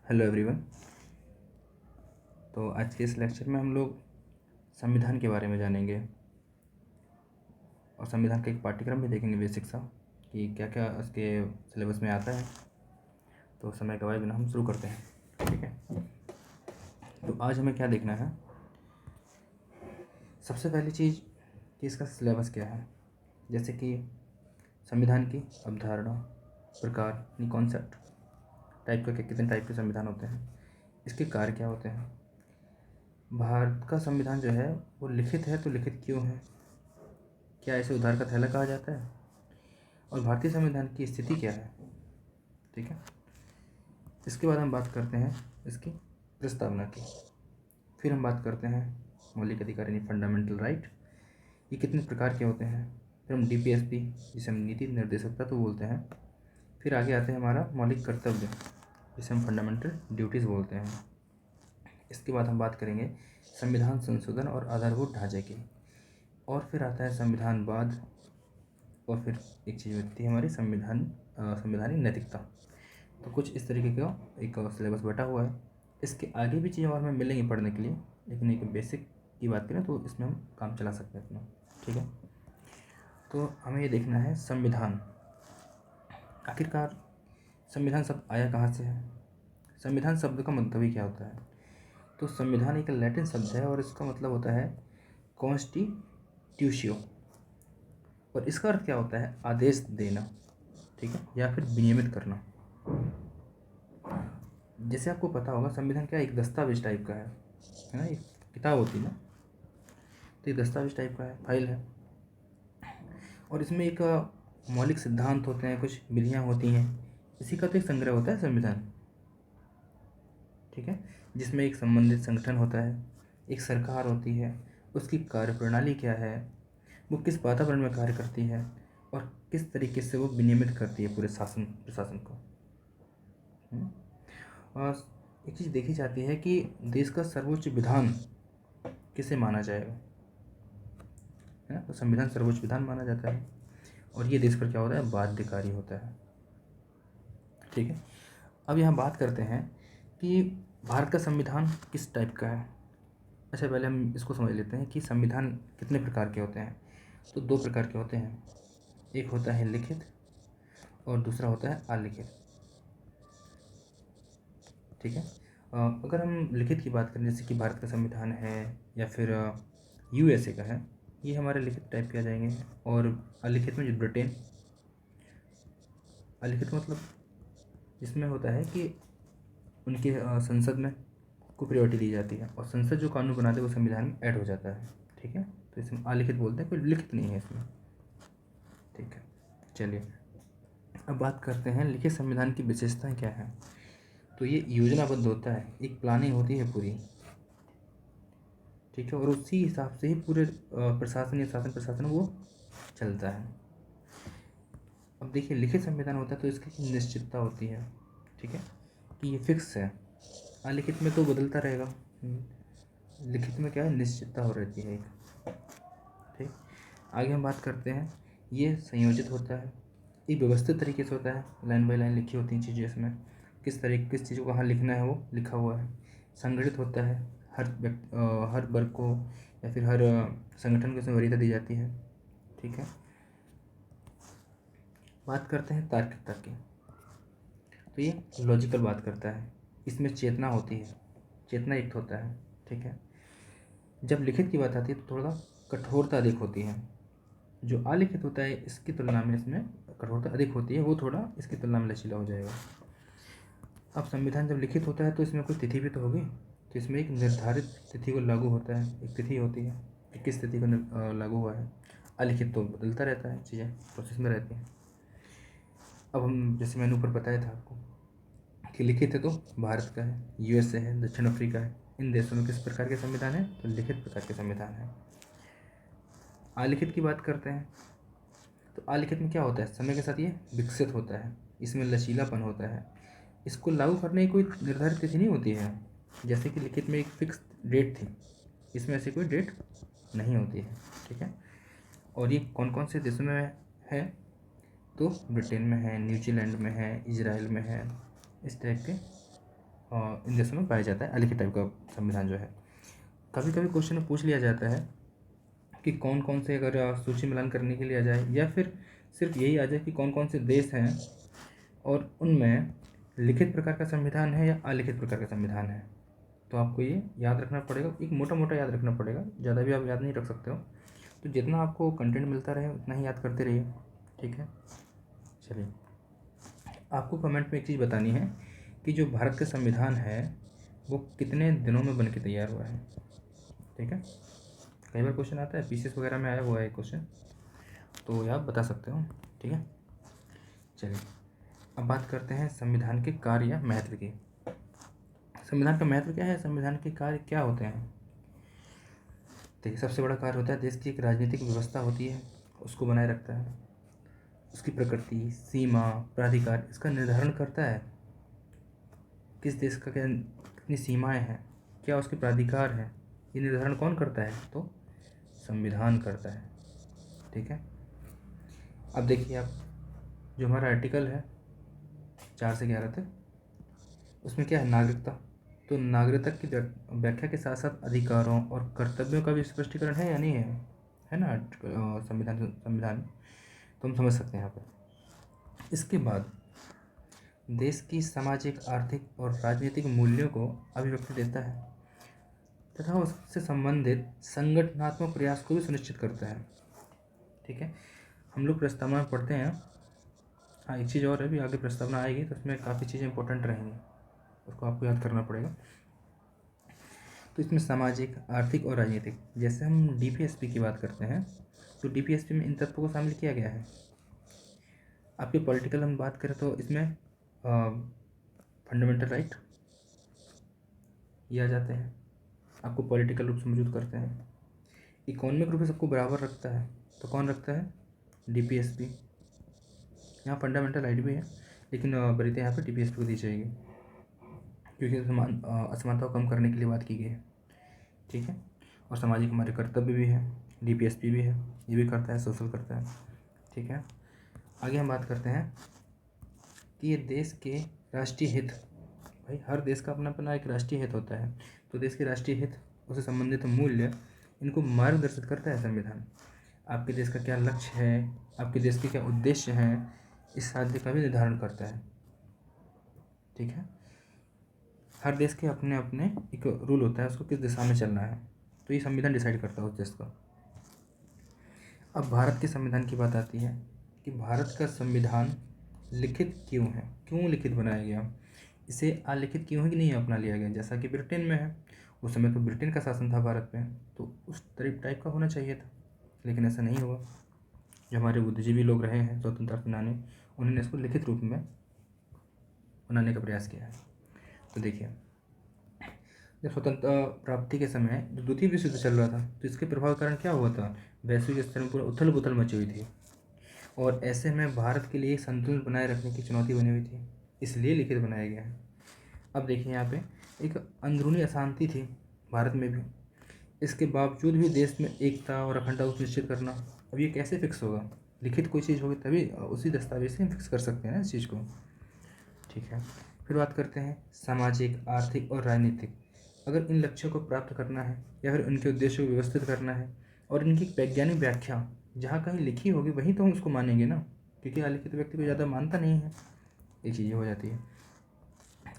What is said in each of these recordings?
Hello everyone. तो आज के इस लेक्चर में हम लोग संविधान के बारे में जानेंगे और संविधान का एक पाठ्यक्रम भी देखेंगे बेसिक सा कि क्या क्या उसके सिलेबस में आता है। तो समय गवाए बिना हम शुरू करते हैं, ठीक है। तो आज हमें क्या देखना है, सबसे पहली चीज़ कि इसका सिलेबस क्या है। जैसे कि संविधान की अवधारणा, प्रकार यानी कॉन्सेप्ट, टाइप का कितने टाइप के संविधान होते हैं, इसके कार्य क्या होते हैं, भारत का संविधान जो है वो लिखित है तो लिखित क्यों है, क्या इसे उधार का थैला कहा जाता है, और भारतीय संविधान की स्थिति क्या है, ठीक है। इसके बाद हम बात करते हैं इसकी प्रस्तावना की। फिर हम बात करते हैं मौलिक अधिकार यानी फंडामेंटल राइट, ये कितने प्रकार के होते हैं। फिर हम डीपीएसपी, जिसे हम नीति निर्देशकता तो बोलते हैं। फिर आगे आते हैं हमारा मौलिक कर्तव्य, जिसे हम फंडामेंटल ड्यूटीज़ बोलते हैं। इसके बाद हम बात करेंगे संविधान संशोधन और आधारभूत ढांचे की। और फिर आता है संविधानवाद, और फिर एक चीज़ होती है हमारी संवैधानिक नैतिकता। तो कुछ इस तरीके का एक सिलेबस बटा हुआ है। इसके आगे भी चीज़ें और हमें मिलेंगी पढ़ने के लिए, लेकिन एक बेसिक की बात करें तो इसमें हम काम चला सकते हैं अपना, ठीक है। तो हमें ये देखना है संविधान, आखिरकार संविधान शब्द आया कहाँ से है, संविधान शब्द का मतलब ही क्या होता है। तो संविधान एक लैटिन शब्द है और इसका मतलब होता है कॉन्स्टिट्यूशियो, और इसका अर्थ क्या होता है, आदेश देना, ठीक है, या फिर विनियमित करना। जैसे आपको पता होगा संविधान क्या एक दस्तावेज टाइप का है ना, एक किताब होती है ना, तो ये दस्तावेज टाइप का है, फाइल है। और इसमें एक मौलिक सिद्धांत होते हैं, कुछ विधियाँ होती हैं, इसी का तो एक संग्रह होता है संविधान, ठीक है। जिसमें एक संबंधित संगठन होता है, एक सरकार होती है, उसकी कार्यप्रणाली क्या है, वो किस वातावरण में कार्य करती है, और किस तरीके से वो विनियमित करती है पूरे प्रशासन को। और एक चीज़ देखी जाती है कि देश का सर्वोच्च विधान किसे माना जाएगा, है ना। तो संविधान सर्वोच्च विधान माना जाता है, और ये देश पर क्या होता है, बाध्यकारी होता है, ठीक है। अब यहाँ बात करते हैं कि भारत का संविधान किस टाइप का है। अच्छा, पहले हम इसको समझ लेते हैं कि संविधान कितने प्रकार के होते हैं। तो दो प्रकार के होते हैं, एक होता है लिखित और दूसरा होता है अलिखित, ठीक है। अगर हम लिखित की बात करें, जैसे कि भारत का संविधान है या फिर यूएसए का है, ये हमारे लिखित टाइप के आ जाएंगे। और अलिखित में जो ब्रिटेन, अलिखित मतलब जिसमें होता है कि उनके संसद में को प्रायोरिटी दी जाती है, और संसद जो कानून बनाते हैं वो संविधान में ऐड हो जाता है, ठीक है। तो इसमें अलिखित बोलते हैं, कोई लिखित नहीं है इसमें, ठीक है। चलिए अब बात करते हैं लिखित संविधान की विशेषताएं क्या है। तो ये योजनाबद्ध होता है, एक प्लानिंग होती है पूरी, ठीक है, और उसी हिसाब से ही पूरे प्रशासन या शासन प्रशासन वो चलता है। अब देखिए लिखित संविधान होता है तो इसकी निश्चितता होती है, ठीक है, कि ये फिक्स है। अलिखित में तो बदलता रहेगा, लिखित में क्या है, निश्चितता हो रहती है एक, ठीक। आगे हम बात करते हैं, ये संयोजित होता है, एक व्यवस्थित तरीके से होता है, लाइन बाय लाइन लिखी होती हैं चीज़ें, इसमें किस चीज़ को कहाँ लिखना है वो लिखा हुआ है। संगठित होता है, हर वर्ग को या फिर हर संगठन को इसमें वरीयता दी जाती है, ठीक है। बात करते हैं तार्किकता की, तो ये लॉजिकल बात करता है, इसमें चेतना होती है, चेतना युक्त होता है, ठीक है। जब लिखित की बात आती है तो थोड़ा कठोरता अधिक होती है, जो अलिखित होता है इसकी तुलना में इसमें कठोरता अधिक होती है, वो थोड़ा इसकी तुलना में लचीला हो जाएगा। अब संविधान जब लिखित होता है तो इसमें कोई तिथि भी तो होगी, तो इसमें एक निर्धारित तिथि को लागू होता है, एक तिथि होती है कि किस तिथि को लागू हुआ है। अलिखित तो बदलता रहता है, चीज़ें प्रोसेस में रहती हैं। अब हम जैसे मैंने ऊपर बताया था आपको कि लिखित है तो भारत का है, यूएसए है, दक्षिण अफ्रीका है, इन देशों में किस प्रकार के संविधान है, तो लिखित प्रकार के संविधान है। अलिखित की बात करते हैं तो अलिखित में क्या होता है, समय के साथ ये विकसित होता है, इसमें लचीलापन होता है, इसको लागू करने की कोई निर्धारित तिथि नहीं होती है। जैसे कि लिखित में एक फिक्स डेट थी, इसमें ऐसी कोई डेट नहीं होती है, ठीक है। और ये कौन कौन से देशों में है, तो ब्रिटेन में है, न्यूजीलैंड में है, इजराइल में है, इस टाइप के इन देशों में पाया जाता है अलिखित टाइप का संविधान जो है। कभी कभी क्वेश्चन में पूछ लिया जाता है कि कौन कौन से, अगर सूची मिलान करने के लिए आ जाए या फिर सिर्फ यही आ जाए कि कौन कौन से देश हैं और उनमें लिखित प्रकार का संविधान है या अलिखित प्रकार का संविधान है, तो आपको ये याद रखना पड़ेगा। एक मोटा मोटा याद रखना पड़ेगा, ज़्यादा भी आप याद नहीं रख सकते हो। तो जितना आपको कंटेंट मिलता रहे उतना ही याद करते रहिए, ठीक है। चलिए, आपको कमेंट में एक चीज़ बतानी है कि जो भारत का संविधान है वो कितने दिनों में बन के तैयार हुआ है, ठीक है। कई बार क्वेश्चन आता है, पीसीएस वगैरह में आया हुआ है क्वेश्चन, तो ये आप बता सकते हो, ठीक है। चलिए, अब बात करते हैं संविधान के कार्य या महत्व की। संविधान का महत्व क्या है, संविधान के कार्य क्या होते हैं। देखिए, सबसे बड़ा कार्य होता है देश की एक राजनीतिक व्यवस्था होती है, उसको बनाए रखता है। उसकी प्रकृति, सीमा, प्राधिकार इसका निर्धारण करता है। किस देश का क्या कितनी सीमाएं हैं, क्या उसके प्राधिकार हैं, ये निर्धारण कौन करता है, तो संविधान करता है, ठीक है। अब देखिए आप, जो हमारा आर्टिकल है 4 से 11 तक, उसमें क्या है, नागरिकता। तो नागरिकता की व्याख्या के साथ साथ अधिकारों और कर्तव्यों का भी स्पष्टीकरण है या नहीं है ना संविधान संविधान तो हम समझ सकते हैं यहाँ पर। इसके बाद देश की सामाजिक, आर्थिक और राजनीतिक मूल्यों को अभिव्यक्ति देता है तथा उससे संबंधित संगठनात्मक प्रयास को भी सुनिश्चित करता है, ठीक है। हम लोग प्रस्तावना में पढ़ते हैं। हाँ, एक चीज़ और है, भी आगे प्रस्तावना आएगी तो उसमें काफ़ी चीज़ें इंपॉर्टेंट रहेंगी, उसको आपको याद करना पड़ेगा। तो इसमें सामाजिक, आर्थिक और राजनीतिक, जैसे हम डीपीएसपी की बात करते हैं तो डीपीएसपी में इन तत्वों को शामिल किया गया है। आपके पॉलिटिकल हम बात करें तो इसमें फंडामेंटल राइट ये आ जाते हैं, आपको पॉलिटिकल रूप से मौजूद करते हैं। इकोनॉमिक रूप से सबको बराबर रखता है, तो कौन रखता है, डीपीएसपी। यहाँ फंडामेंटल राइट भी है, लेकिन वरीयता यहाँ पर डीपीएसपी को दी जाएगी क्योंकि असमानता को कम करने के लिए बात की गई है, ठीक है। और सामाजिक हमारे कर्तव्य भी है, डीपीएसपी भी है, ये भी करता है, सोशल करता है, ठीक है। आगे हम बात करते हैं कि ये देश के राष्ट्रीय हित, भाई हर देश का अपना अपना एक राष्ट्रीय हित होता है, तो देश के राष्ट्रीय हित, उससे संबंधित मूल्य, इनको मार्गदर्शित करता है संविधान। आपके देश का क्या लक्ष्य है, आपके देश के क्या उद्देश्य हैं, इस साध्य का भी निर्धारण करता है, ठीक है। हर देश के अपने अपने एक रूल होता है, उसको किस दिशा में चलना है, तो ये संविधान डिसाइड करता है उस देश का। अब भारत के संविधान की बात आती है कि भारत का संविधान लिखित क्यों है, क्यों लिखित बनाया गया, इसे अलिखित क्यों है कि नहीं अपना लिया गया, जैसा कि ब्रिटेन में है। उस समय तो ब्रिटेन का शासन था भारत में, तो उस टाइप का होना चाहिए था, लेकिन ऐसा नहीं हुआ। जो हमारे बुद्धिजीवी लोग रहे हैं स्वतंत्रता सेनानी, उन्होंने इसको लिखित रूप में बनाने का प्रयास किया है। तो देखिए, जब स्वतंत्रता प्राप्ति के समय जो द्वितीय विश्व युद्ध चल रहा था, तो इसके प्रभाव के कारण क्या हुआ था, वैश्विक स्तर में पूरा उथल पुथल मची हुई थी, और ऐसे में भारत के लिए संतुलन बनाए रखने की चुनौती बनी हुई थी, इसलिए लिखित बनाया गया है। अब देखिए, यहाँ पे एक अंदरूनी अशांति थी भारत में भी, इसके बावजूद भी देश में एकता और अखंडता को सुनिश्चित करना। अब ये कैसे फिक्स होगा, लिखित कोई चीज़ होगी तभी उसी दस्तावेज से हम फिक्स कर सकते हैं ना इस चीज़ को, ठीक है। फिर बात करते हैं सामाजिक, आर्थिक और राजनीतिक। अगर इन लक्ष्यों को प्राप्त करना है या फिर उनके उद्देश्यों को व्यवस्थित करना है, और इनकी वैज्ञानिक व्याख्या जहाँ कहीं लिखी होगी वहीं तो हम उसको मानेंगे ना, क्योंकि अलिखित व्यक्ति को ज़्यादा मानता नहीं है, ये चीज़ें हो जाती है।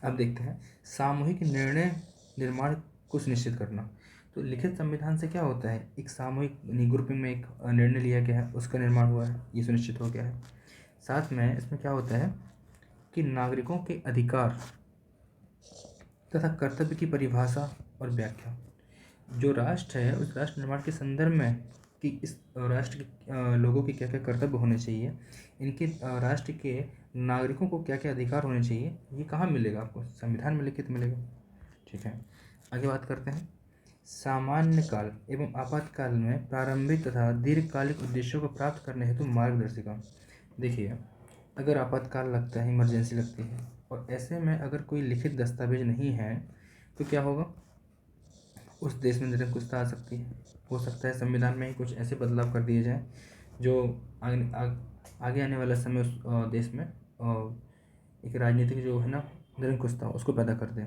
अब देखते हैं सामूहिक निर्णय निर्माण को सुनिश्चित करना। तो लिखित संविधान से क्या होता है, एक सामूहिक ग्रुपिंग में एक निर्णय लिया गया है, उसका निर्माण हुआ है, ये सुनिश्चित हो गया है। साथ में इसमें क्या होता है कि नागरिकों के अधिकार तथा कर्तव्य की परिभाषा और व्याख्या, जो राष्ट्र है उस राष्ट्र निर्माण के संदर्भ में कि इस राष्ट्र के लोगों के क्या क्या कर्तव्य होने चाहिए, इनके राष्ट्र के नागरिकों को क्या क्या अधिकार होने चाहिए, ये कहाँ मिलेगा आपको, संविधान में लिखित मिलेगा, ठीक है। आगे बात करते हैं सामान्य काल एवं आपातकाल में प्रारंभिक तथा दीर्घकालिक उद्देश्यों को प्राप्त करने हेतु मार्गदर्शिका। देखिए, अगर आपातकाल लगता है, इमरजेंसी लगती है, और ऐसे में अगर कोई लिखित दस्तावेज नहीं है तो क्या होगा, उस देश में निरंकुशता आ सकती है। हो सकता है संविधान में ही कुछ ऐसे बदलाव कर दिए जाएं जो आगे आने वाला समय उस देश में एक राजनीतिक जो है ना निरंकुशता उसको पैदा कर दें।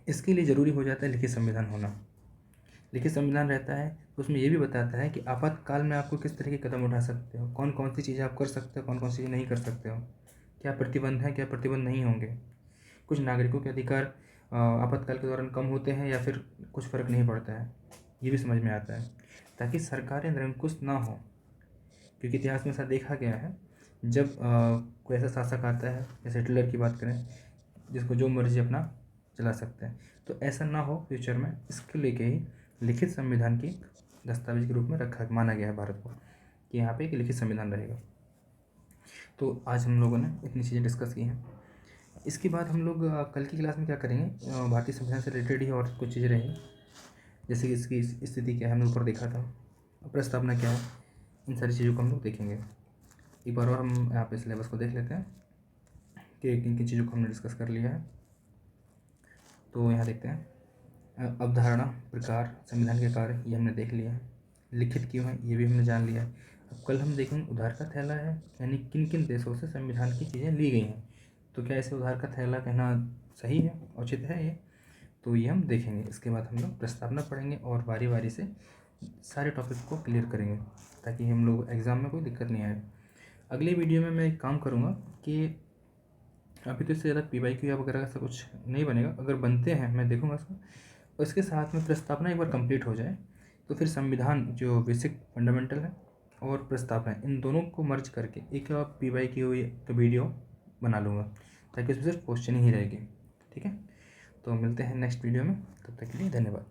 इसके लिए ज़रूरी हो जाता है लिखित संविधान होना। लिखित संविधान रहता है तो उसमें ये भी बताता है कि आपातकाल में आपको किस तरह के कदम उठा सकते हो, कौन कौन सी चीज़ें आप कर सकते हो, कौन कौन सी चीज़ें नहीं कर सकते हो, क्या प्रतिबंध हैं, क्या प्रतिबंध नहीं होंगे। कुछ नागरिकों के अधिकार आपातकाल के दौरान कम होते हैं या फिर कुछ फ़र्क नहीं पड़ता है, ये भी समझ में आता है, ताकि सरकारें निरंकुश ना हो। क्योंकि इतिहास में ऐसा देखा गया है, जब कोई ऐसा शासक आता है, जैसे हिटलर की बात करें, जिसको जो मर्जी अपना चला सकते हैं, तो ऐसा ना हो फ्यूचर में, इसके लेके ही लिखित संविधान की दस्तावेज के रूप में रखा माना गया है भारत को, कि यहाँ पे एक लिखित संविधान रहेगा। तो आज हम लोगों ने इतनी चीज़ें डिस्कस की हैं। इसके बाद हम लोग कल की क्लास में क्या करेंगे, भारतीय संविधान से रिलेटेड ही और कुछ चीज़ें रहेंगी, जैसे कि इसकी स्थिति क्या है हमने ऊपर देखा था, प्रस्तावना क्या है, इन सारी चीज़ों को हम लोग देखेंगे। एक बार और हम यहाँ पे सिलेबस को देख लेते हैं कि किन किन चीज़ों को हमने डिस्कस कर लिया है। तो यहाँ देखते हैं, अवधारणा, प्रकार, संविधान के कार्य, ये हमने देख लिया है। लिखित क्यों है, ये भी हमने जान लिया है। अब कल हम देखेंगे उधार का थैला है, यानी किन किन देशों से संविधान की चीज़ें ली गई हैं। तो क्या इसे उधार का थैला कहना सही है, उचित है ये, तो ये हम देखेंगे। इसके बाद हम लोग प्रस्तावना पढ़ेंगे और बारी बारी से सारे टॉपिक को क्लियर करेंगे, ताकि हम लोग एग्ज़ाम में कोई दिक्कत नहीं आए। अगले वीडियो में मैं एक काम करूँगा कि अभी तो इससे ज़्यादा PYQ या वगैरह ऐसा कुछ नहीं बनेगा, अगर बनते हैं मैं देखूँगा इसको, और इसके साथ में प्रस्तावना एक बार कंप्लीट हो जाए तो फिर संविधान जो बेसिक फंडामेंटल है और प्रस्तावना, इन दोनों को मर्ज करके एक PYQ एक वीडियो बना लूँगा, ताकि उसमें सिर्फ क्वेश्चन ही रहेगी। ठीक है, तो मिलते हैं नेक्स्ट वीडियो में, तब तक के लिए धन्यवाद।